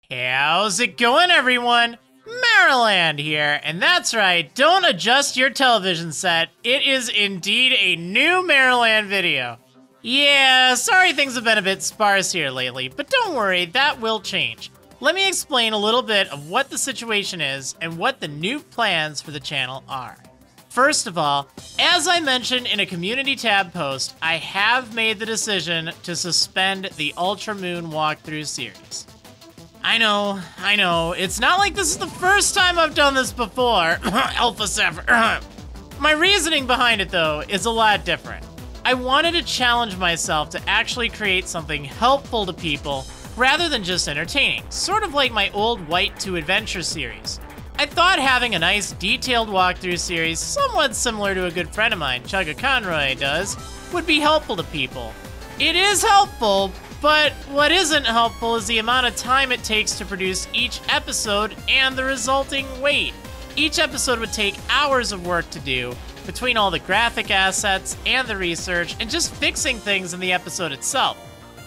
How's it going, everyone? Marriland here, and that's right, don't adjust your television set. It is indeed a new Marriland video. Yeah, sorry things have been a bit sparse here lately, but don't worry, that will change. Let me explain a little bit of what the situation is and what the new plans for the channel are. First of all, as I mentioned in a community tab post, I have made the decision to suspend the ULTRAMOON walkthrough series. I know, it's not like this is the first time I've done this before. Alpha Sapphire. My reasoning behind it, though, is a lot different. I wanted to challenge myself to actually create something helpful to people rather than just entertaining, sort of like my old White to Adventure series. I thought having a nice detailed walkthrough series, somewhat similar to a good friend of mine, Chugga Conroy, does, would be helpful to people. It is helpful, but what isn't helpful is the amount of time it takes to produce each episode and the resulting wait. Each episode would take hours of work to do, between all the graphic assets and the research and just fixing things in the episode itself.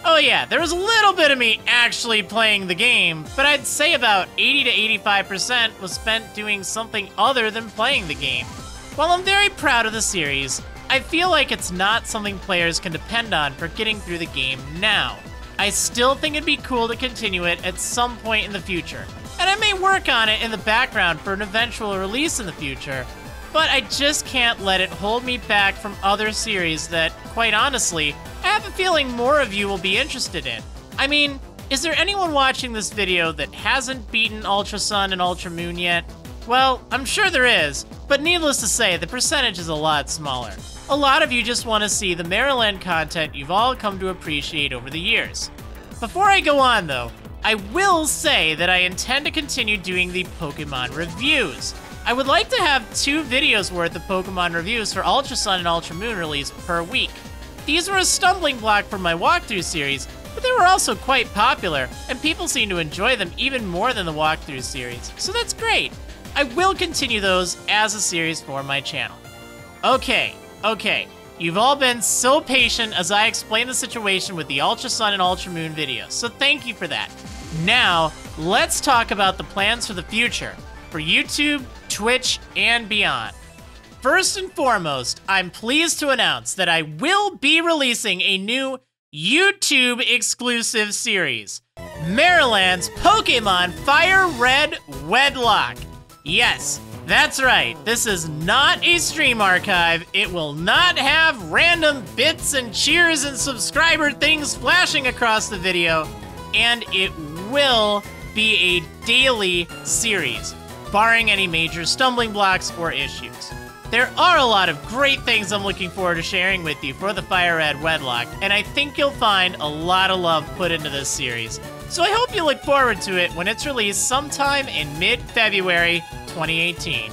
Oh yeah, there was a little bit of me actually playing the game, but I'd say about 80 to 85% was spent doing something other than playing the game. While I'm very proud of the series, I feel like it's not something players can depend on for getting through the game now. I still think it'd be cool to continue it at some point in the future, and I may work on it in the background for an eventual release in the future, but I just can't let it hold me back from other series that, quite honestly, I have a feeling more of you will be interested in. I mean, is there anyone watching this video that hasn't beaten Ultra Sun and Ultra Moon yet? Well, I'm sure there is, but needless to say, the percentage is a lot smaller. A lot of you just want to see the Marriland content you've all come to appreciate over the years. Before I go on, though, I will say that I intend to continue doing the Pokémon reviews. I would like to have 2 videos worth of Pokémon reviews for Ultra Sun and Ultra Moon released per week. These were a stumbling block for my walkthrough series, but they were also quite popular, and people seem to enjoy them even more than the walkthrough series, so that's great. I will continue those as a series for my channel. Okay, you've all been so patient as I explain the situation with the Ultra Sun and Ultra Moon videos, so thank you for that. Now, let's talk about the plans for the future, for YouTube, Twitch, and beyond. First and foremost, I'm pleased to announce that I will be releasing a new YouTube exclusive series, Marriland's Pokémon FireRed WEDLOCKE. Yes, that's right, this is not a stream archive. It will not have random bits and cheers and subscriber things flashing across the video, and it will be a daily series, barring any major stumbling blocks or issues. There are a lot of great things I'm looking forward to sharing with you for the FireRed WEDLOCKE, and I think you'll find a lot of love put into this series. So I hope you look forward to it when it's released sometime in mid-February 2018.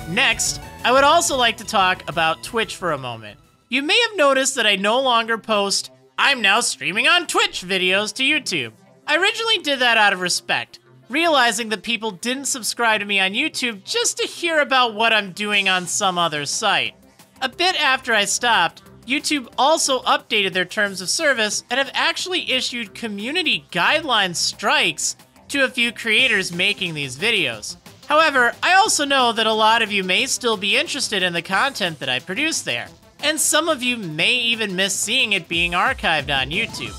Next, I would also like to talk about Twitch for a moment. You may have noticed that I no longer post "I'm now streaming on Twitch" videos to YouTube. I originally did that out of respect, realizing that people didn't subscribe to me on YouTube just to hear about what I'm doing on some other site. A bit after I stopped, YouTube also updated their terms of service and have actually issued community guideline strikes to a few creators making these videos. However, I also know that a lot of you may still be interested in the content that I produce there, and some of you may even miss seeing it being archived on YouTube.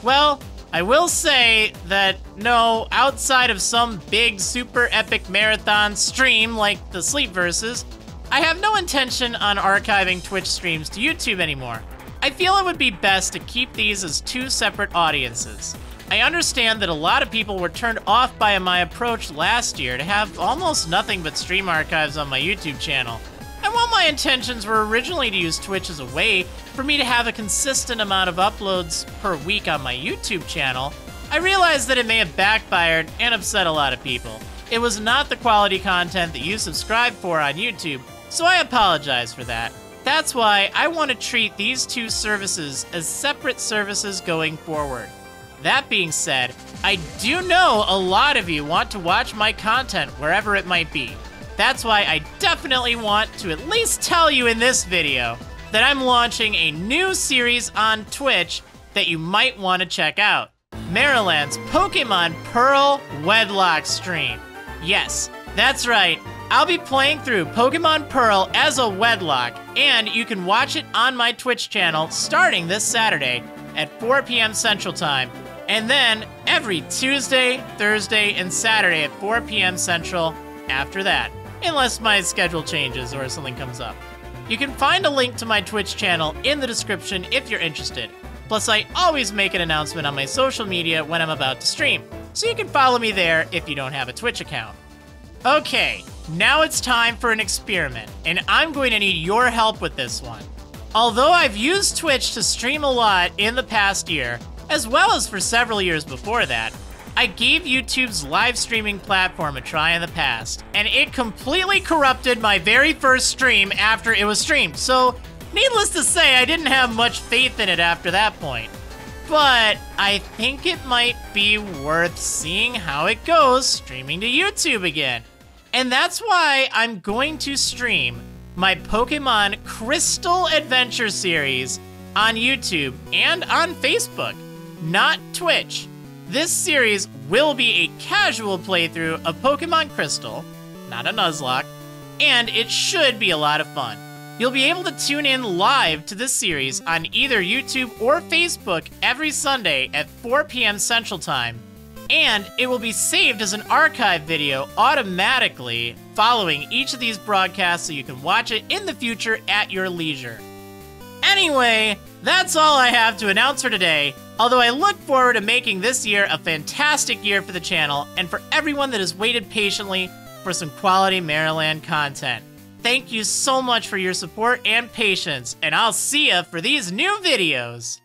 Well, I will say that no, outside of some big super epic marathon stream like the Sleep Verses, I have no intention on archiving Twitch streams to YouTube anymore. I feel it would be best to keep these as 2 separate audiences. I understand that a lot of people were turned off by my approach last year to have almost nothing but stream archives on my YouTube channel. And while my intentions were originally to use Twitch as a way for me to have a consistent amount of uploads per week on my YouTube channel, I realized that it may have backfired and upset a lot of people. It was not the quality content that you subscribe for on YouTube, so I apologize for that. That's why I want to treat these 2 services as separate services going forward. That being said, I do know a lot of you want to watch my content wherever it might be. That's why I definitely want to at least tell you in this video that I'm launching a new series on Twitch that you might want to check out. Marriland's Pokemon Pearl Wedlocke stream. Yes, that's right. I'll be playing through Pokemon Pearl as a Wedlocke, and you can watch it on my Twitch channel starting this Saturday at 4 p.m. Central Time, and then every Tuesday, Thursday, and Saturday at 4 p.m. Central after that, unless my schedule changes or something comes up. You can find a link to my Twitch channel in the description if you're interested. Plus, I always make an announcement on my social media when I'm about to stream, so you can follow me there if you don't have a Twitch account. Okay, now it's time for an experiment, and I'm going to need your help with this one. Although I've used Twitch to stream a lot in the past year, as well as for several years before that, I gave YouTube's live streaming platform a try in the past, and it completely corrupted my very first stream after it was streamed, so needless to say, I didn't have much faith in it after that point. But I think it might be worth seeing how it goes streaming to YouTube again. And that's why I'm going to stream my Pokemon Crystal Adventure series on YouTube and on Facebook, not Twitch. This series will be a casual playthrough of Pokemon Crystal, not a Nuzlocke, and it should be a lot of fun. You'll be able to tune in live to this series on either YouTube or Facebook every Sunday at 4 p.m. Central Time, and it will be saved as an archive video automatically following each of these broadcasts so you can watch it in the future at your leisure. Anyway, that's all I have to announce for today, although I look forward to making this year a fantastic year for the channel and for everyone that has waited patiently for some quality Marriland content. Thank you so much for your support and patience, and I'll see ya for these new videos!